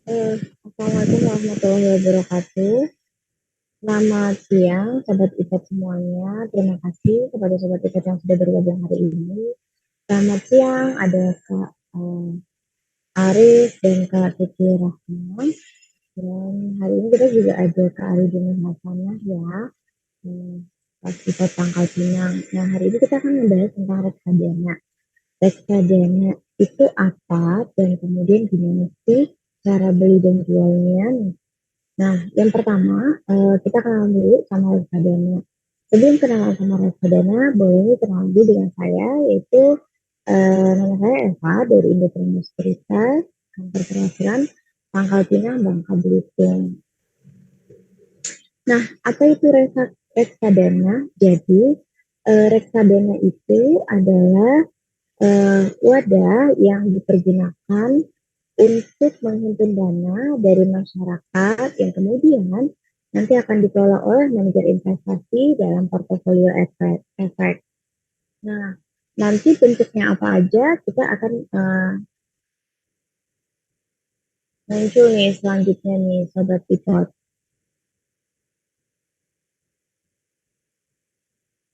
Assalamualaikum warahmatullahi wabarakatuh. Selamat siang, Sobat Ikat semuanya. Terima kasih kepada Sobat Ikat yang sudah bergabung hari ini. Selamat siang, ada Kak Arif dan Kak Kiki Rahman. Dan hari ini kita juga ada Kak Aridin Hasanah ya, Kak Sifat Pangkal Pinang. Nah, hari ini kita akan membahas tentang reksadana. Reksadana itu apa dan kemudian gimana sih cara beli dan jualnya. Nah, yang pertama, kita kenalan dulu sama reksadana. Sebelum kenalan sama reksadana, boleh kenalan dulu dengan saya, yaitu nama saya Eva dari Independent Sekuritas, kantor perwakilan Pangkal Pinang, Bangka Belitung. Nah, apa itu reksadana? Jadi, reksadana itu adalah wadah yang dipergunakan untuk menghimpun dana dari masyarakat yang kemudian nanti akan dikelola oleh manajer investasi dalam portofolio efek. Nah, nanti bentuknya apa aja kita akan muncul nih selanjutnya nih Sobat Pipot.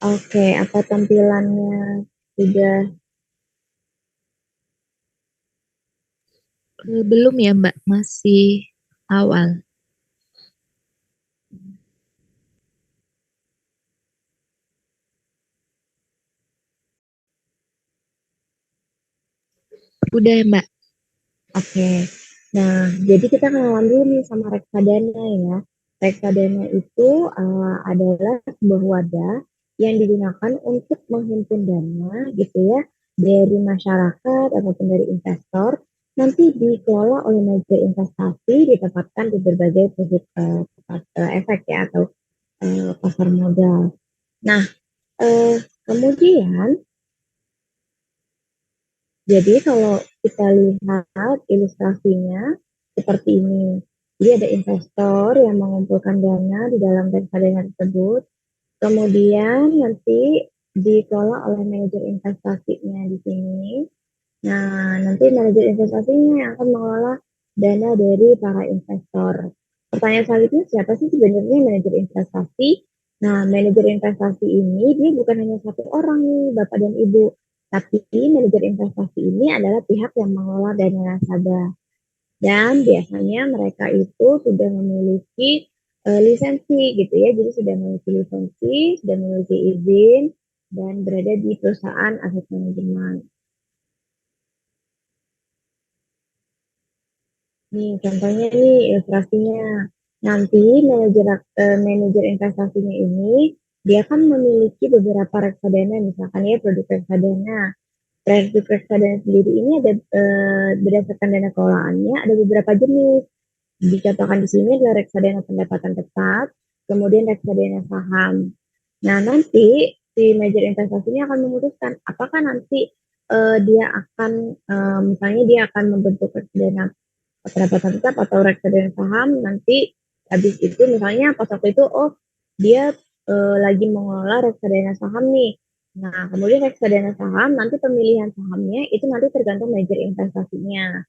Oke, apa tampilannya sudah? Belum ya Mbak, masih awal. Udah ya Mbak. Oke. Nah, jadi kita kenalan dulu nih sama reksadana ya. Reksadana itu adalah sebuah wadah yang digunakan untuk menghimpun dana gitu ya dari masyarakat ataupun dari investor, nanti dikelola oleh manajer investasi, ditempatkan di berbagai efek ya atau pasar modal. Nah, kemudian jadi kalau kita lihat ilustrasinya seperti ini. Jadi ada investor yang mengumpulkan dana di dalam reksadana tersebut. Kemudian nanti dikelola oleh manajer investasinya di sini. Nah, nanti manajer investasinya yang akan mengelola dana dari para investor. Pertanyaan selanjutnya, siapa sih sebenarnya manajer investasi? Nah, manajer investasi ini dia bukan hanya satu orang nih, Bapak dan Ibu. Tapi manajer investasi ini adalah pihak yang mengelola dana nasabah. Dan biasanya mereka itu sudah memiliki lisensi gitu ya. Jadi sudah memiliki lisensi, sudah memiliki izin, dan berada di perusahaan aset manajemen. Nih, contohnya nih ilustrasinya. Nanti manajer investasinya ini dia kan memiliki beberapa reksadana, misalkan ya produk reksadana. Produk reksadana sendiri ini ada berdasarkan dana kelolaannya ada beberapa jenis. Dicontohkan di sini adalah reksadana pendapatan tetap, kemudian reksadana saham. Nah, nanti si manajer investasinya akan memutuskan apakah nanti dia akan misalnya dia akan membentuk reksadana pendapatan tetap atau reksadana saham nanti habis itu misalnya pas waktu itu dia lagi mengelola reksadana saham nih. Nah, kemudian reksadana saham nanti pemilihan sahamnya itu nanti tergantung manajer investasinya.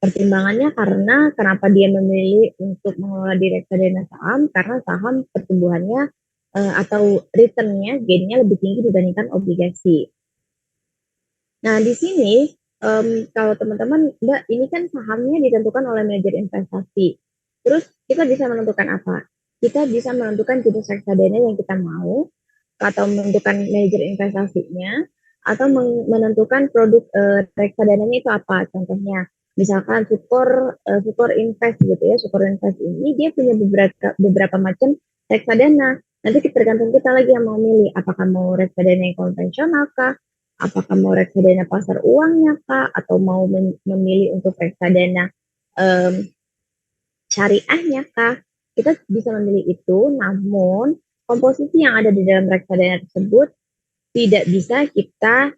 Pertimbangannya karena kenapa dia memilih untuk mengelola di reksadana saham karena saham pertumbuhannya atau returnnya gainnya lebih tinggi dibandingkan obligasi. Nah, di sini kalau teman-teman, Mbak, ini kan sahamnya ditentukan oleh manajer investasi. Terus kita bisa menentukan apa? Kita bisa menentukan jenis reksadana yang kita mau, atau menentukan manajer investasinya, atau menentukan produk reksadananya itu apa. Contohnya, misalkan Sukor Invest gitu ya. Sukor Invest ini dia punya beberapa macam reksadana. Nanti tergantung kita lagi yang mau milih, apakah mau reksadana yang konvensional kah, apakah mau reksadana pasar uangnya kah, atau mau memilih untuk reksadana um, syariahnya kah, kita bisa memilih itu, namun komposisi yang ada di dalam reksadana tersebut tidak bisa kita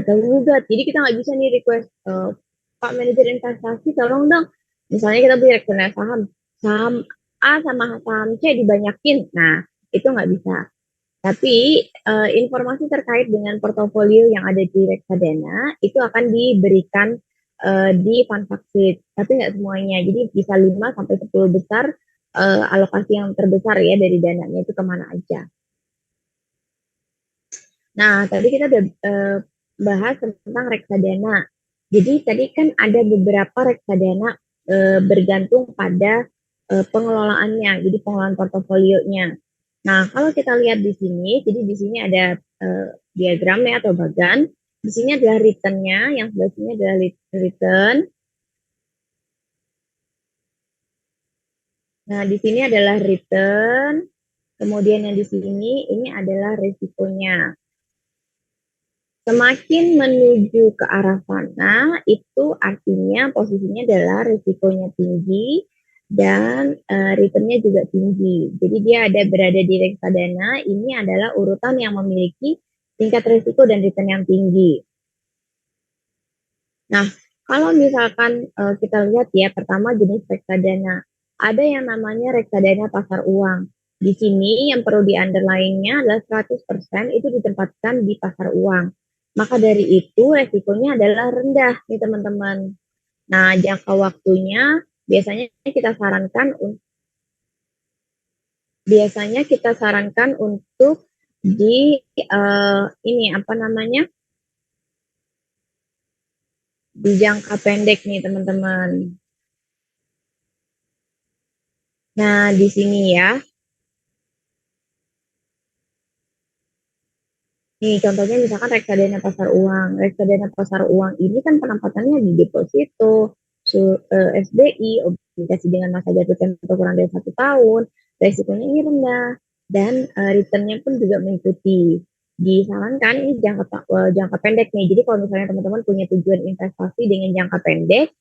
ganggu gugat. Jadi kita nggak bisa nih request Pak manajer investasi tolong dong, misalnya kita beli reksadana saham, saham A sama saham C dibanyakin, nah itu nggak bisa. Tapi informasi terkait dengan portofolio yang ada di reksadana itu akan diberikan di fund facet, tapi nggak semuanya. Jadi bisa 5 sampai 10 besar alokasi yang terbesar ya dari dananya itu kemana aja. Nah, tadi kita udah bahas tentang reksadana. Jadi tadi kan ada beberapa reksadana bergantung pada pengelolaannya, jadi pengelolaan portofolionya. Nah, kalau kita lihat di sini, jadi di sini ada diagramnya atau bagan. Di sini adalah return-nya, yang sebelah sini adalah return. Nah, di sini adalah return. Kemudian yang di sini, ini adalah resikonya. Semakin menuju ke arah sana, itu artinya posisinya adalah risikonya tinggi dan returnnya juga tinggi. Jadi dia ada berada di reksadana, ini adalah urutan yang memiliki tingkat risiko dan return yang tinggi. Nah, kalau misalkan kita lihat ya, pertama jenis reksadana. Ada yang namanya reksadana pasar uang. Di sini yang perlu di-underline-nya adalah 100% itu ditempatkan di pasar uang. Maka dari itu resikonya adalah rendah nih teman-teman. Nah, jangka waktunya biasanya kita sarankan untuk di ini apa namanya? Di jangka pendek nih teman-teman. Nah, di sini ya. Nih, contohnya misalkan reksadana pasar uang. Reksadana pasar uang ini kan penempatannya di deposito, SBI, obligasi dengan masa jatuh tempo kurang dari 1 tahun, resikonya ini rendah, dan returnnya pun juga mengikuti. Disarankan ini jangka pendek nih. Jadi kalau misalnya teman-teman punya tujuan investasi dengan jangka pendek,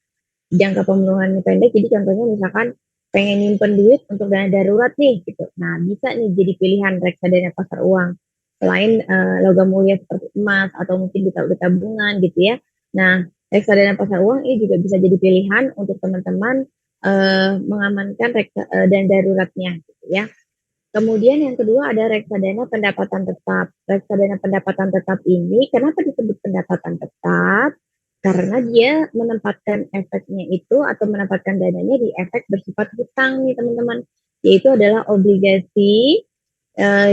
jangka pemenuhannya pendek, jadi contohnya misalkan pengen nyimpen duit untuk dana darurat nih gitu. Nah, bisa nih jadi pilihan reksadana pasar uang selain logam mulia seperti emas atau mungkin di tabungan gitu ya. Nah, reksadana pasar uang ini juga bisa jadi pilihan untuk teman-teman mengamankan dana daruratnya gitu ya. Kemudian yang kedua ada reksadana pendapatan tetap. Reksadana pendapatan tetap ini kenapa disebut pendapatan tetap? Karena dia menempatkan efeknya itu atau menempatkan dananya di efek bersifat hutang nih teman-teman. Yaitu adalah obligasi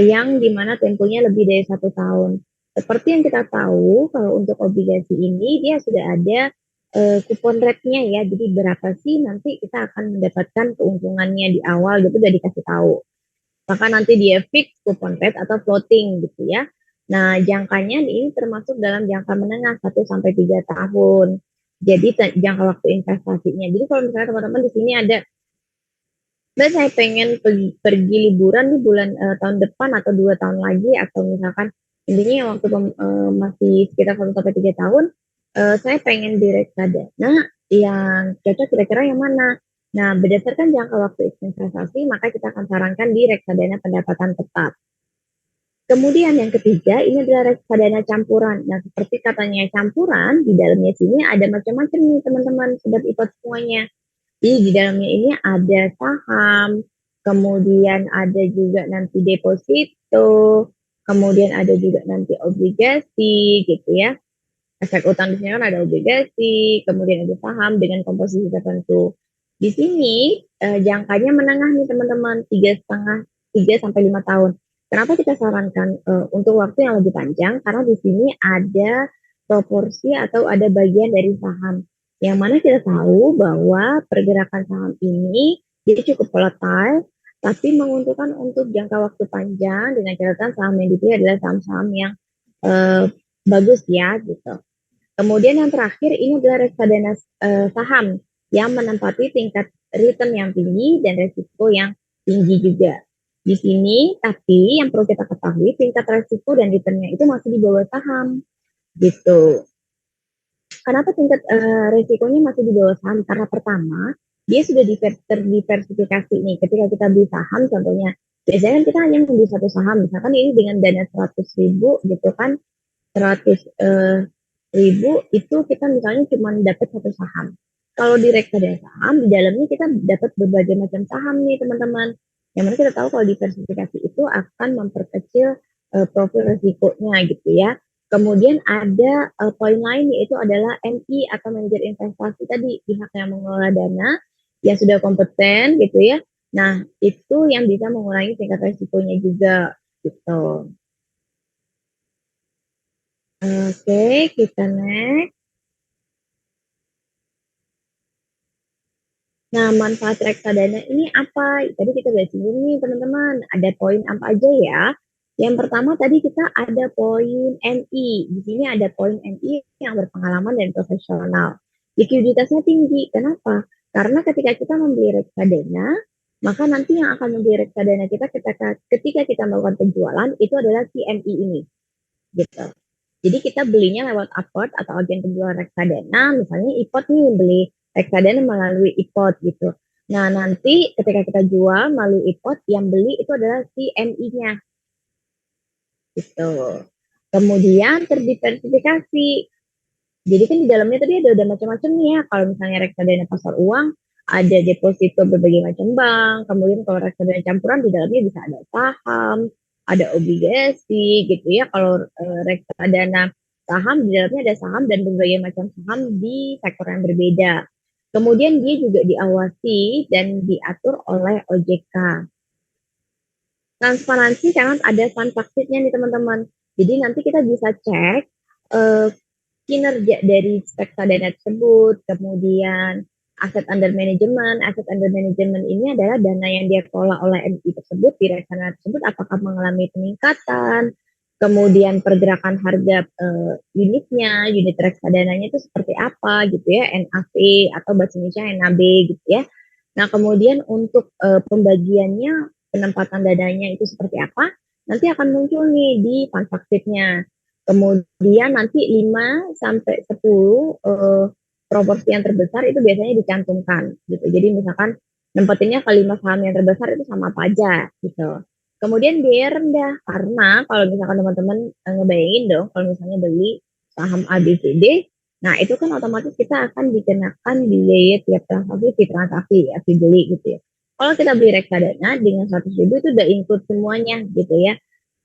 yang dimana temponya lebih dari 1 tahun. Seperti yang kita tahu, kalau untuk obligasi ini dia sudah ada kupon rate-nya ya. Jadi berapa sih nanti kita akan mendapatkan keuntungannya di awal gitu udah dikasih tahu. Maka nanti dia fix kupon rate atau floating gitu ya. Nah, jangkanya ini termasuk dalam jangka menengah 1 sampai 3 tahun. Jadi jangka waktu investasinya. Jadi kalau misalnya teman-teman di sini ada dan saya pengen pergi liburan di bulan tahun depan atau 2 tahun lagi atau misalkan intinya waktu masih sekitar 1 sampai 3 tahun, saya pengen di reksadana yang cocok kira-kira yang mana. Nah, berdasarkan jangka waktu investasi, maka kita akan sarankan di reksadana pendapatan tetap. Kemudian yang ketiga, ini adalah reksadana campuran. Nah, seperti katanya campuran, di dalamnya sini ada macam-macam nih teman-teman, sobat ikut semuanya. Jadi di dalamnya ini ada saham, kemudian ada juga nanti deposito, kemudian ada juga nanti obligasi gitu ya. Efek utang di sini kan ada obligasi, kemudian ada saham dengan komposisi tertentu. Di sini jangkanya menengah nih teman-teman, 3,5 sampai 5 tahun. Kenapa kita sarankan untuk waktu yang lebih panjang? Karena di sini ada proporsi atau ada bagian dari saham. Yang mana kita tahu bahwa pergerakan saham ini dia cukup volatile, tapi menguntungkan untuk jangka waktu panjang dengan catatan saham yang dipilih adalah saham-saham yang bagus ya gitu. Kemudian yang terakhir ini adalah reksadana saham yang menempati tingkat return yang tinggi dan resiko yang tinggi juga. Di sini, tapi yang perlu kita ketahui tingkat resiko dan returnnya itu masih di bawah saham, gitu. Kenapa tingkat resikonya masih di bawah saham? Karena pertama, dia sudah terdiversifikasi nih. Ketika kita beli saham, contohnya, biasanya kan kita hanya membeli satu saham. Misalkan ini dengan dana 100.000 gitu kan, 100.000 itu kita misalnya cuma dapat satu saham. Kalau di reksadana saham, di dalamnya kita dapat berbagai macam saham nih teman-teman. Yang mana kita tahu kalau diversifikasi itu akan memperkecil profil resikonya gitu ya. Kemudian ada poin lain yaitu adalah MI atau manajer investasi tadi, pihak yang mengelola dana yang sudah kompeten gitu ya. Nah, itu yang bisa mengurangi tingkat resikonya juga gitu. Oke, kita next. Nah, manfaat reksadana ini apa? Tadi kita udah singgung nih teman-teman. Ada poin apa aja ya? Yang pertama tadi kita ada poin MI. Di sini ada poin MI yang berpengalaman dan profesional. Likuiditasnya tinggi. Kenapa? Karena ketika kita membeli reksadana, maka nanti yang akan membeli reksadana kita ketika kita melakukan penjualan itu adalah si MI ini. Gitu. Jadi kita belinya lewat Upward atau agen penjual reksadana, misalnya IPOT nih beli reksadana melalui IPOT gitu. Nah nanti ketika kita jual melalui IPOT, yang beli itu adalah si MI-nya gitu. Kemudian terdiversifikasi. Jadi kan di dalamnya tadi ada macam-macam nih ya. Kalau misalnya reksadana pasar uang, ada deposito berbagai macam bank. Kemudian kalau reksadana campuran di dalamnya bisa ada saham, ada obligasi gitu ya. Kalau reksadana saham di dalamnya ada saham dan berbagai macam saham di sektor yang berbeda. Kemudian dia juga diawasi dan diatur oleh OJK. Transparansi karena ada transaksinya nih teman-teman. Jadi nanti kita bisa cek uh, kinerja dari reksadana tersebut, kemudian aset under management ini adalah dana yang dia kelola oleh MI tersebut di reksadana tersebut apakah mengalami peningkatan, kemudian pergerakan harga unit reksadananya itu seperti apa gitu ya, NAV atau bahasa Indonesia NAB gitu ya. Nah, kemudian untuk pembagiannya, penempatan dananya itu seperti apa, nanti akan muncul nih di transaksinya. Kemudian nanti 5 sampai 10 proporsi yang terbesar itu biasanya dicantumkan gitu. Jadi misalkan nempatinnya ke 5 saham yang terbesar itu sama apa aja gitu. Kemudian biaya rendah karena kalau misalkan teman-teman ngebayangin dong kalau misalnya beli saham ABCD, nah itu kan otomatis kita akan dikenakan biaya tiap transaksi ya, fee beli gitu ya. Kalau kita beli reksadana dengan 100.000 itu udah include semuanya gitu ya.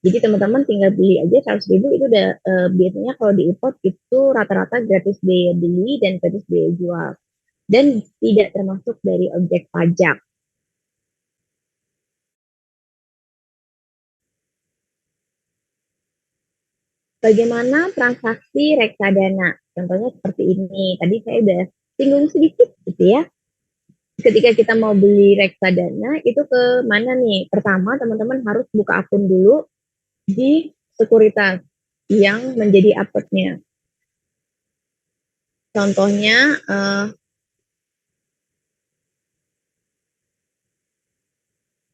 Jadi teman-teman tinggal beli aja 100.000 itu udah biasanya kalau di import itu rata-rata gratis biaya beli dan gratis biaya jual. Dan tidak termasuk dari objek pajak. Bagaimana transaksi reksadana? Contohnya seperti ini. Tadi saya udah singgung sedikit gitu ya. Ketika kita mau beli reksadana itu ke mana nih? Pertama teman-teman harus buka akun dulu di sekuritas yang menjadi upwardnya. Contohnya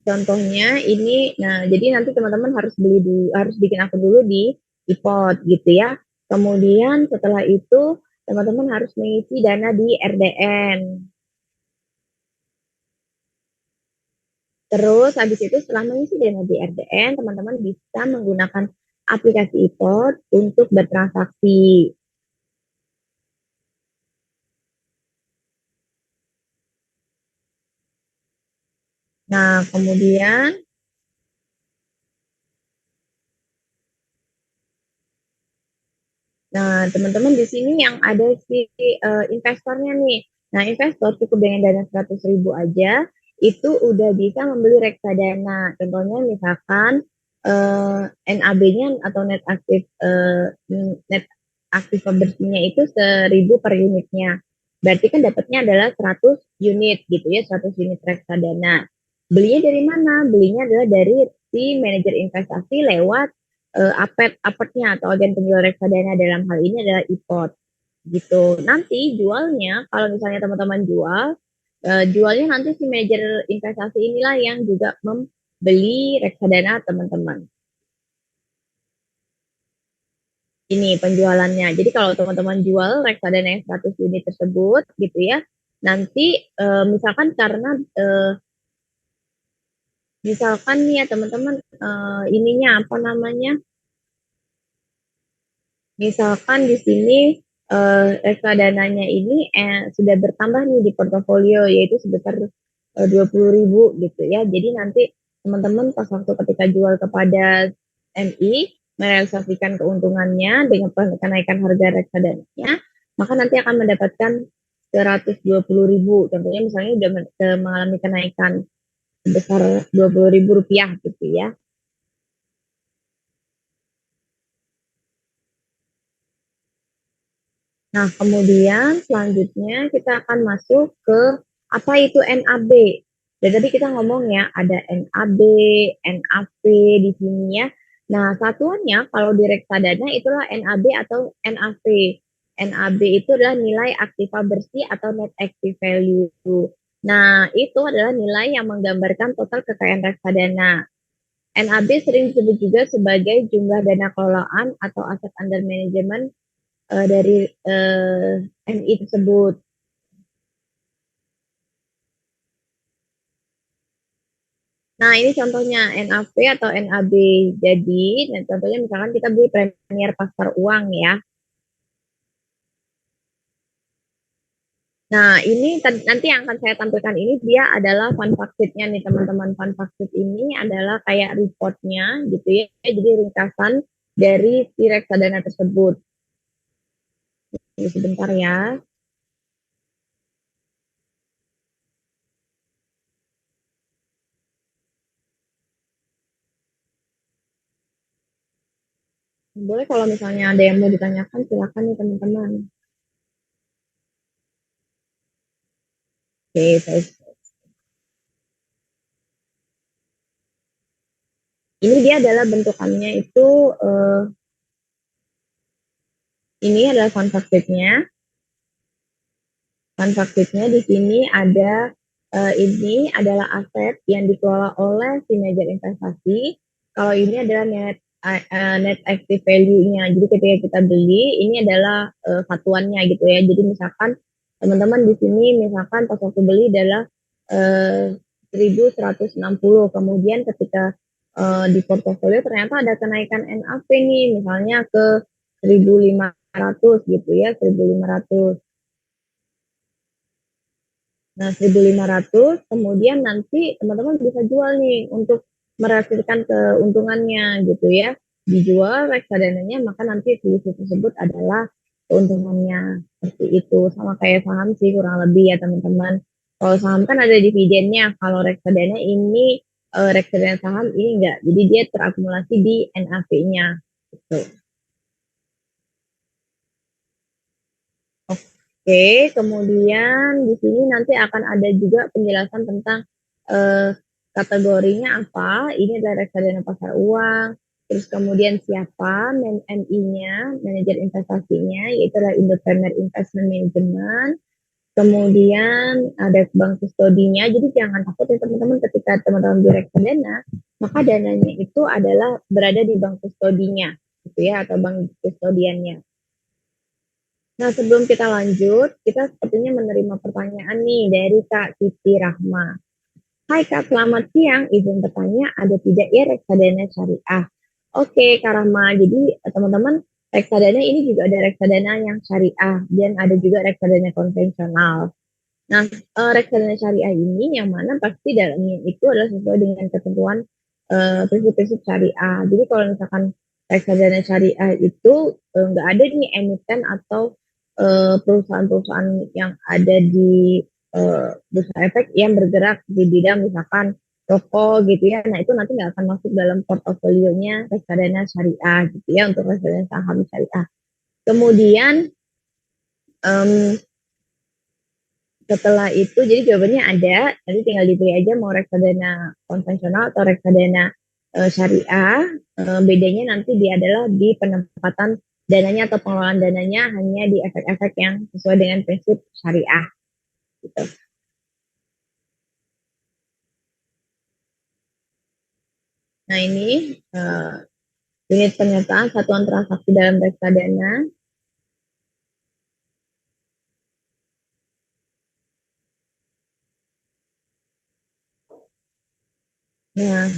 contohnya ini, nah jadi nanti teman-teman harus beli dulu, harus bikin akun dulu di IPOT gitu ya. Kemudian setelah itu teman-teman harus mengisi dana di RDN. Terus habis itu setelah mengisi dana di RDN, teman-teman bisa menggunakan aplikasi IPOT untuk bertransaksi. Nah, kemudian teman-teman di sini yang ada si investornya nih. Nah, investor cukup dengan dana 100.000 aja itu udah bisa membeli reksadana. Contohnya misalkan NAB-nya atau net aktif bersihnya itu 1.000 per unitnya. Berarti kan dapatnya adalah 100 unit gitu ya, 100 unit reksadana. Belinya dari mana? Belinya adalah dari si manajer investasi lewat apetnya atau agen penjual reksadana dalam hal ini adalah IPOT gitu. Nanti jualnya kalau misalnya teman-teman jual, jualnya nanti si manajer investasi inilah yang juga membeli reksadana teman-teman. Ini penjualannya. Jadi kalau teman-teman jual reksadana yang 100 unit tersebut gitu ya, nanti misalkan karena misalkan nih ya teman-teman ininya apa namanya? Misalkan di sini reksadananya ini sudah bertambah nih di portofolio yaitu sebesar 20.000 gitu ya. Jadi nanti teman-teman pas waktu ketika jual kepada MI, merealisasikan keuntungannya dengan kenaikan harga reksadananya, maka nanti akan mendapatkan 120.000. Contohnya misalnya sudah mengalami kenaikan sebesar Rp20.000 gitu ya. Nah, kemudian selanjutnya kita akan masuk ke apa itu NAB. Dan tadi kita ngomong ya, ada NAB, NAV di sini ya. Nah, satuannya kalau di reksadana itulah NAB atau NAV. NAB itu adalah nilai aktiva bersih atau net active value. Nah, itu adalah nilai yang menggambarkan total kekayaan reksadana. NAB sering disebut juga sebagai jumlah dana kelolaan atau aset under management dari MI tersebut. Nah, ini contohnya NAV atau NAB. Jadi, nah, contohnya misalkan kita beli Premier Pasar Uang ya. Nah, ini nanti yang akan saya tampilkan ini dia adalah fun fact sheet-nya nih teman-teman. Fun fact sheet ini adalah kayak report-nya gitu ya. Jadi ringkasan dari si reksadana tersebut. Ini sebentar ya. Boleh kalau misalnya ada yang mau ditanyakan, silakan nih teman-teman. Oke, saya ini dia adalah bentukannya itu ini adalah fun fact sheet-nya. Fun fact sheet-nya di sini ada ini adalah aset yang dikelola oleh si manajer investasi. Kalau ini adalah net active value-nya. Jadi ketika kita beli, ini adalah satuannya gitu ya. Jadi misalkan teman-teman di sini misalkan pas waktu beli adalah 1.160. Kemudian ketika di portofolio ternyata ada kenaikan NAV nih, misalnya ke 1.500 gitu ya, 1.500. Nah, 1.500 kemudian nanti teman-teman bisa jual nih untuk merasakan keuntungannya gitu ya. Dijual reksadananya maka nanti selisih tersebut adalah keuntungannya. Seperti itu. Sama kayak saham sih kurang lebih ya teman-teman. Kalau saham kan ada dividennya. Kalau reksadana ini reksadana saham ini enggak. Jadi dia terakumulasi di NAV-nya gitu. Oke, kemudian di sini nanti akan ada juga penjelasan tentang kategorinya apa. Ini adalah reksadana pasar uang. Terus kemudian siapa MI-nya, manajer investasinya, yaitu adalah Independent Investment Management. Kemudian ada bank kustodinya. Jadi jangan takut ya teman-teman ketika teman-teman beli reksadana, maka dananya itu adalah berada di bank kustodinya, gitu ya, atau bank kustodiannya. Nah, sebelum kita lanjut, kita sepertinya menerima pertanyaan nih dari Kak Siti Rahma. Hai Kak, selamat siang. Izin bertanya, ada tidak ya reksadana syariah? Oke, Kak Rahma. Jadi teman-teman, reksadana ini juga ada reksadana yang syariah dan ada juga reksadana konvensional. Nah, reksadana syariah ini yang mana pasti dalamnya itu adalah sesuai dengan ketentuan prinsip-prinsip syariah. Jadi kalau misalkan reksadana syariah itu nggak ada nih emiten atau perusahaan-perusahaan yang ada di bursa efek yang bergerak di bidang misalkan toko gitu ya. Nah itu nanti nggak akan masuk dalam portofolionya reksadana syariah gitu ya untuk reksadana saham syariah. Kemudian um, setelah itu jadi jawabannya ada, nanti tinggal dipilih aja mau reksadana konvensional atau reksadana syariah. Bedanya nanti dia adalah di penempatan dananya atau pengelolaan dananya hanya di efek-efek yang sesuai dengan prinsip syariah gitu. Nah ini unit penyertaan satuan transaksi dalam reksadana. Nah,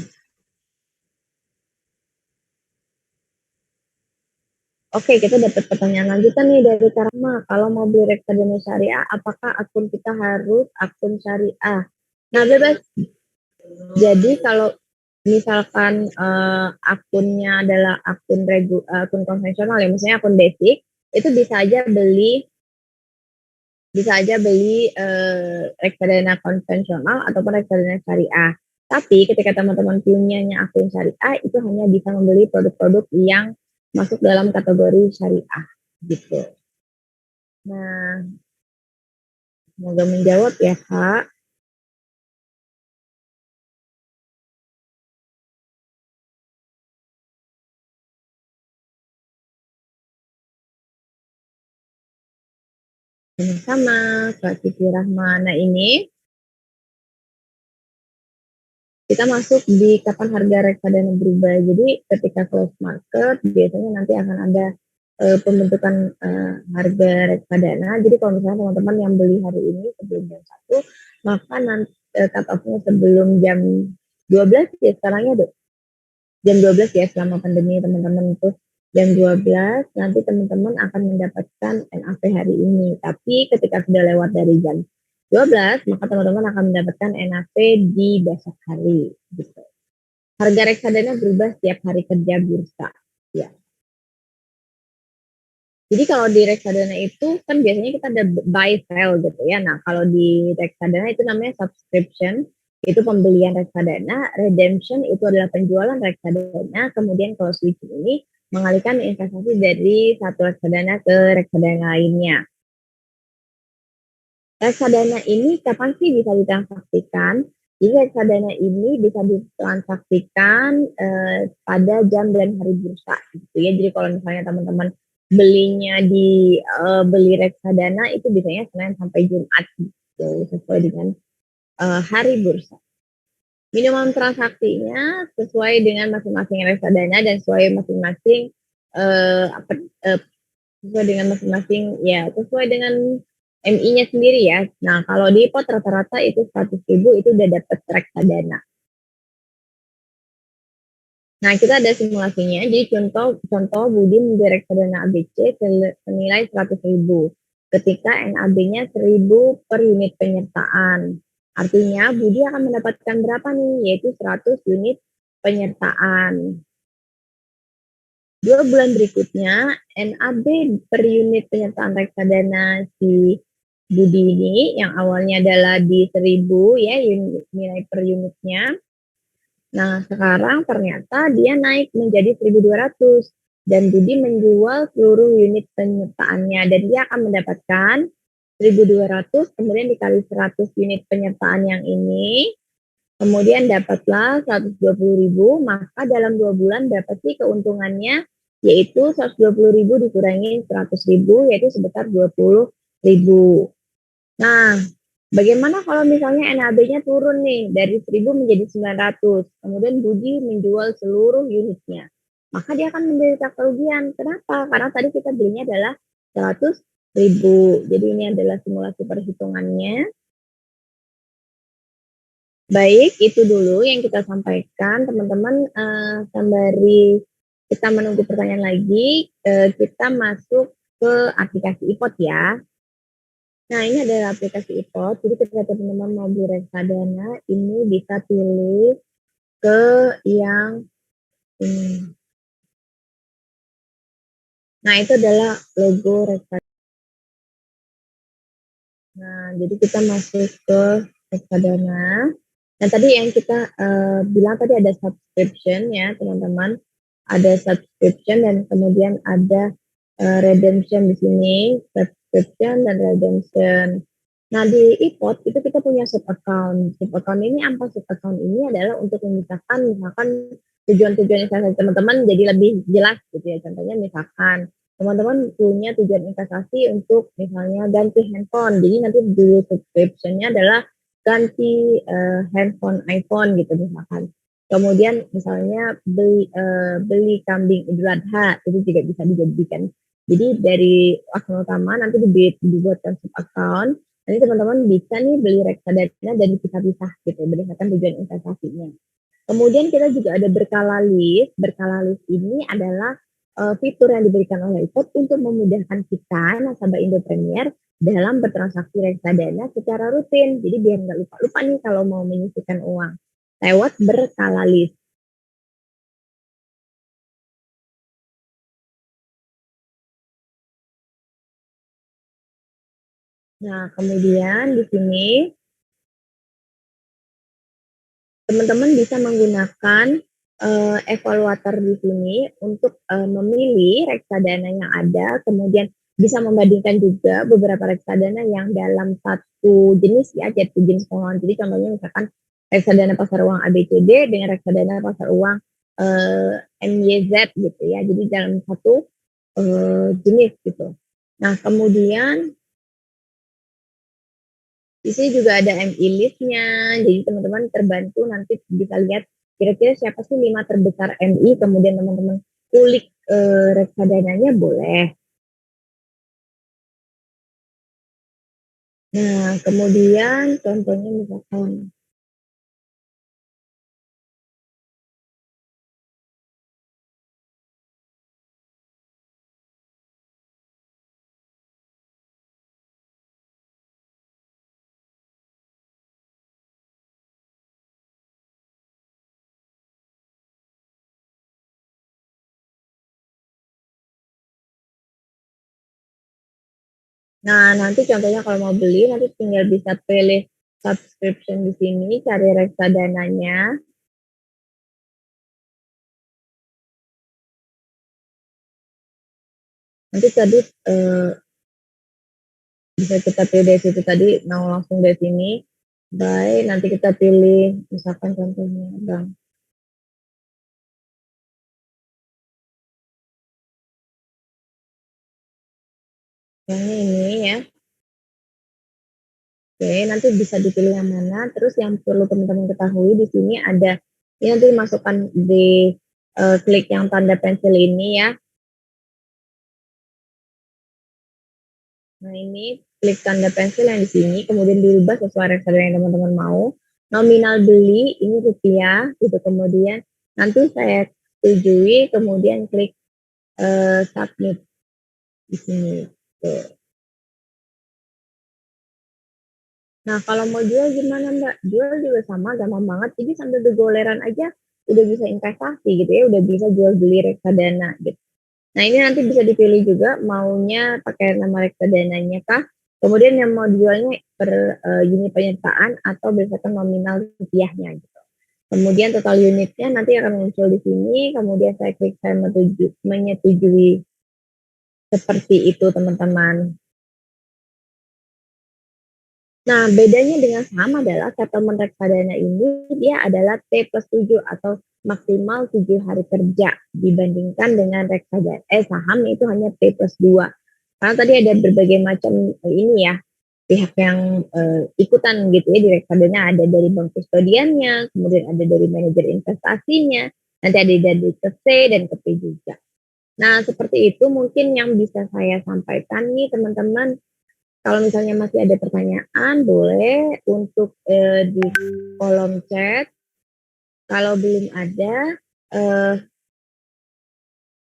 oke, kita dapat pertanyaan lanjutan nih dari Karma. Kalau mau beli reksadana syariah, apakah akun kita harus akun syariah? Nah, bebas. Jadi kalau misalkan akunnya adalah akun konvensional ya, misalnya akun basic, itu bisa aja beli reksadana konvensional ataupun reksadana syariah. Tapi ketika teman-teman punyanya akun syariah, itu hanya bisa membeli produk-produk yang masuk dalam kategori syariah gitu. Nah, semoga menjawab ya Kak. Sama-sama Kak Siti Rahman. Nah ini kita masuk di kapan harga reksadana berubah. Jadi ketika close market biasanya nanti akan ada pembentukan harga reksadana. Jadi kalau misalnya teman-teman yang beli hari ini sebelum jam 1, maka nanti cut off-nya sebelum jam 12 ya sekarang ya jam 12 ya selama pandemi teman-teman itu jam 12 nanti teman-teman akan mendapatkan NAV hari ini. Tapi ketika sudah lewat dari jam 12 maka teman-teman akan mendapatkan NAV di besok hari gitu. Harga reksadana berubah setiap hari kerja bursa. Ya. Jadi kalau di reksadana itu kan biasanya kita ada buy sell gitu ya. Nah, kalau di reksadana itu namanya subscription, itu pembelian reksadana, redemption itu adalah penjualan reksadana, kemudian kalau switching ini mengalihkan investasi dari satu reksadana ke reksadana lainnya. Reksadana ini kapan sih bisa ditransaksikan? Jadi reksadana ini bisa ditransaksikan pada jam dan hari bursa gitu ya. Jadi kalau misalnya teman-teman belinya di beli reksadana itu biasanya Senin sampai Jumat gitu sesuai dengan hari bursa. Minimum transaksinya sesuai dengan masing-masing reksadana dan sesuai masing-masing sesuai dengan masing-masing ya sesuai dengan MI-nya sendiri ya. Nah kalau di pot rata-rata itu 100.000 itu udah dapat reksadana. Nah kita ada simulasinya. Jadi contoh Budi membeli reksadana ABC senilai 100.000 ketika NAB-nya 1.000 per unit penyertaan. Artinya Budi akan mendapatkan berapa nih? Yaitu 100 unit penyertaan. 2 bulan berikutnya, NAB per unit penyertaan reksadana si Budi ini yang awalnya adalah di 1.000 ya nilai per unitnya. Nah, sekarang ternyata dia naik menjadi 1.200 dan Budi menjual seluruh unit penyertaannya dan dia akan mendapatkan 1.200 kemudian dikali 100 unit penyertaan yang ini kemudian dapatlah 120.000, maka dalam 2 bulan dapat sih keuntungannya yaitu 120.000 dikurangi 100.000 yaitu sebesar 20.000. Nah, bagaimana kalau misalnya NAB-nya turun nih dari 1.000 menjadi 900, kemudian Budi menjual seluruh unitnya, maka dia akan menderita kerugian. Kenapa? Karena tadi kita belinya adalah 100.000. Jadi ini adalah simulasi perhitungannya. Baik, itu dulu yang kita sampaikan. Teman-teman, sembari kita menunggu pertanyaan lagi, kita masuk ke aplikasi iPod ya. Nah, ini adalah aplikasi iPod. Jadi ketika teman-teman mau beli reksadana, ini bisa pilih ke yang ini. Nah, itu adalah logo reksadana. Nah, jadi kita masuk ke reksadana. Nah, tadi yang kita bilang tadi ada subscription ya, teman-teman. Ada subscription dan kemudian ada redemption di sini, subscription dan redemption. Nah, di iPod itu kita punya sub account. Sub account ini apa? Sub account ini adalah untuk memisahkan misalkan tujuan-tujuan investasi teman-teman jadi lebih jelas gitu ya. Contohnya misalkan teman-teman punya tujuan investasi untuk misalnya ganti handphone. Jadi nanti di subscription-nya adalah ganti handphone iPhone gitu misalkan. Kemudian misalnya beli kambing Idul Adha itu juga bisa dijadikan. Jadi dari akun utama nanti dibuatkan sub account. Nanti teman-teman bisa nih beli reksadana dan dipisah-pisah gitu berdasarkan tujuan investasinya. Kemudian kita juga ada berkala list. Berkala list ini adalah fitur yang diberikan oleh iPod untuk memudahkan kita nasabah Indo Premier dalam bertransaksi reksadana secara rutin. Jadi biar nggak lupa-lupa nih kalau mau menyisihkan uang lewat berkala list. Nah, kemudian di sini teman-teman bisa menggunakan evaluator di sini untuk memilih reksadana yang ada, kemudian bisa membandingkan juga beberapa reksadana yang dalam satu jenis ya, jadi jenis pengelolaan. Jadi contohnya misalkan reksadana pasar uang ABCD dengan reksadana pasar uang MYZ gitu ya. Jadi dalam satu jenis gitu. Nah, kemudian di sini juga ada MI list-nya, jadi teman-teman terbantu nanti bisa lihat kira-kira siapa sih 5 terbesar MI, kemudian teman-teman kulik reksadananya boleh. Nah, kemudian contohnya misalkan nah nanti contohnya kalau mau beli nanti tinggal bisa pilih subscription di sini, cari reksadananya. Nanti tadi bisa kita pilih dari situ tadi, mau langsung dari sini. Baik, nanti kita pilih misalkan contohnya Bang. Yang ini ya. Oke, nanti bisa dipilih yang mana. Terus yang perlu teman-teman ketahui di sini ada, ini nanti masukkan di klik yang tanda pensil ini ya. Nah ini klik tanda pensil yang di sini, kemudian dirubah sesuai reksadana yang teman-teman mau. Nominal beli ini rupiah, gitu. Kemudian nanti saya setujui, kemudian klik submit di sini. Tuh. Nah, kalau mau jual gimana Mbak? Jual juga sama, gampang banget. Jadi sambil bergoleran aja udah bisa investasi gitu ya, udah bisa jual beli reksadana gitu. Nah, ini nanti bisa dipilih juga maunya pakai nama reksadananya kah? Kemudian yang mau dijualnya per unit penyertaan atau berdasarkan nominal rupiahnya gitu. Kemudian total unitnya nanti akan muncul di sini, kemudian saya klik saya menyetujui seperti itu teman-teman. Nah, bedanya dengan saham adalah settlement reksadana ini dia adalah T plus 7 atau maksimal 7 hari kerja dibandingkan dengan reksadana saham itu hanya T plus 2. Karena tadi ada berbagai macam ini ya, pihak yang ikutan gitu ya di reksadana, ada dari bank kustodiannya, kemudian ada dari manajer investasinya, nanti ada dari ke C dan ke P juga. Nah, seperti itu mungkin yang bisa saya sampaikan nih teman-teman. Kalau misalnya masih ada pertanyaan, boleh untuk di kolom chat. Kalau belum ada, eh,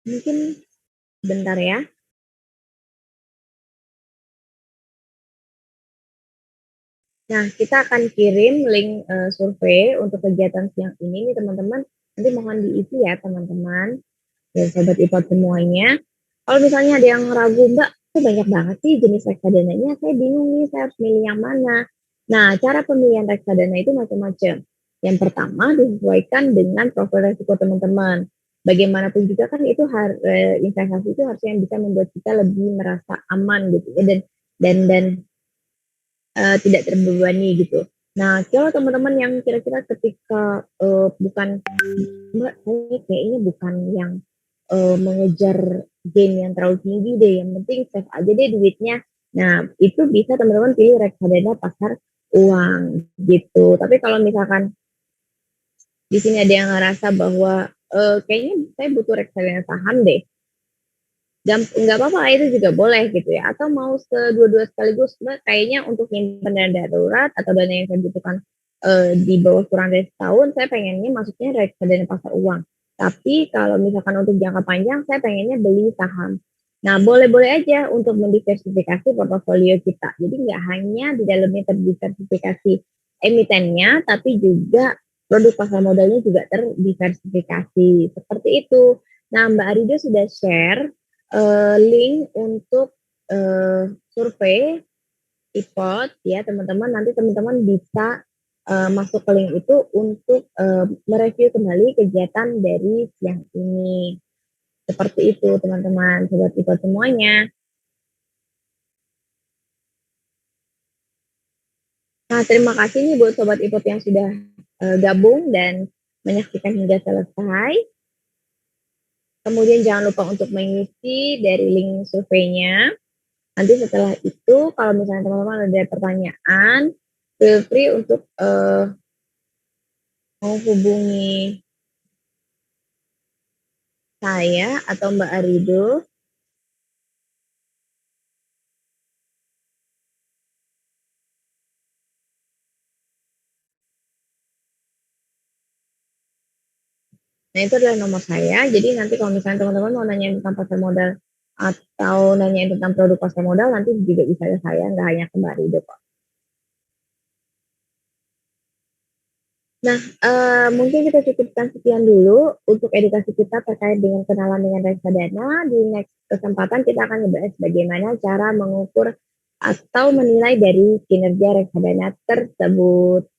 mungkin bentar ya. Nah, kita akan kirim link survei untuk kegiatan siang ini nih teman-teman. Nanti mohon diisi ya teman-teman dan sobat IPOT semuanya. Kalau misalnya ada yang ragu, Mbak, itu banyak banget sih jenis reksadananya. Saya bingung nih, saya harus milih yang mana. Nah, cara pemilihan reksadana itu macam-macam. Yang pertama, disesuaikan dengan profil resiko teman-teman. Bagaimanapun juga kan itu investasi itu harusnya yang bisa membuat kita lebih merasa aman gitu ya dan tidak terbebani gitu. Nah, kalau teman-teman yang kira-kira ketika bukan Mbak, saya kayaknya bukan yang mengejar gain yang terlalu tinggi deh, yang penting save aja deh duitnya. Nah, itu bisa teman-teman pilih reksadana pasar uang gitu. Tapi kalau misalkan di sini ada yang ngerasa bahwa kayaknya saya butuh reksadana saham deh, dan nggak apa-apa itu juga boleh gitu ya, atau mau kedua-dua sekaligus, kayaknya untuk nyimpen dana darurat atau dana yang saya butuhkan di bawah kurang dari setahun, saya pengennya masuknya reksadana pasar uang. Tapi kalau misalkan untuk jangka panjang saya pengennya beli saham. Nah, boleh-boleh aja untuk mendiversifikasi portofolio kita, jadi nggak hanya di dalamnya terdiversifikasi emitennya, tapi juga produk pasar modalnya juga terdiversifikasi seperti itu. Nah, Mbak Arido sudah share link untuk survei ipot ya teman-teman, nanti teman-teman bisa masuk ke link itu untuk mereview kembali kegiatan dari siang ini. Seperti itu teman-teman, sobat ipot semuanya. Nah, terima kasih nih buat sobat ipot yang sudah gabung dan menyaksikan hingga selesai. Kemudian jangan lupa untuk mengisi dari link surveinya. Nanti setelah itu, kalau misalnya teman-teman ada pertanyaan, feel free untuk menghubungi saya atau Mbak Arido. Nah, itu adalah nomor saya. Jadi nanti kalau misalnya teman-teman mau nanya tentang pasar modal atau nanya tentang produk pasar modal, nanti juga bisa ke saya, nggak hanya ke Mbak Arido kok. Nah, mungkin kita cukupkan sekian dulu untuk edukasi kita terkait dengan kenalan dengan reksadana. Di next kesempatan kita akan membahas bagaimana cara mengukur atau menilai dari kinerja reksadana tersebut.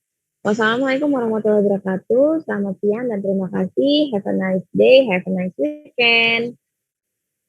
Wassalamualaikum warahmatullahi wabarakatuh. Selamat siang dan terima kasih. Have a nice day, have a nice weekend.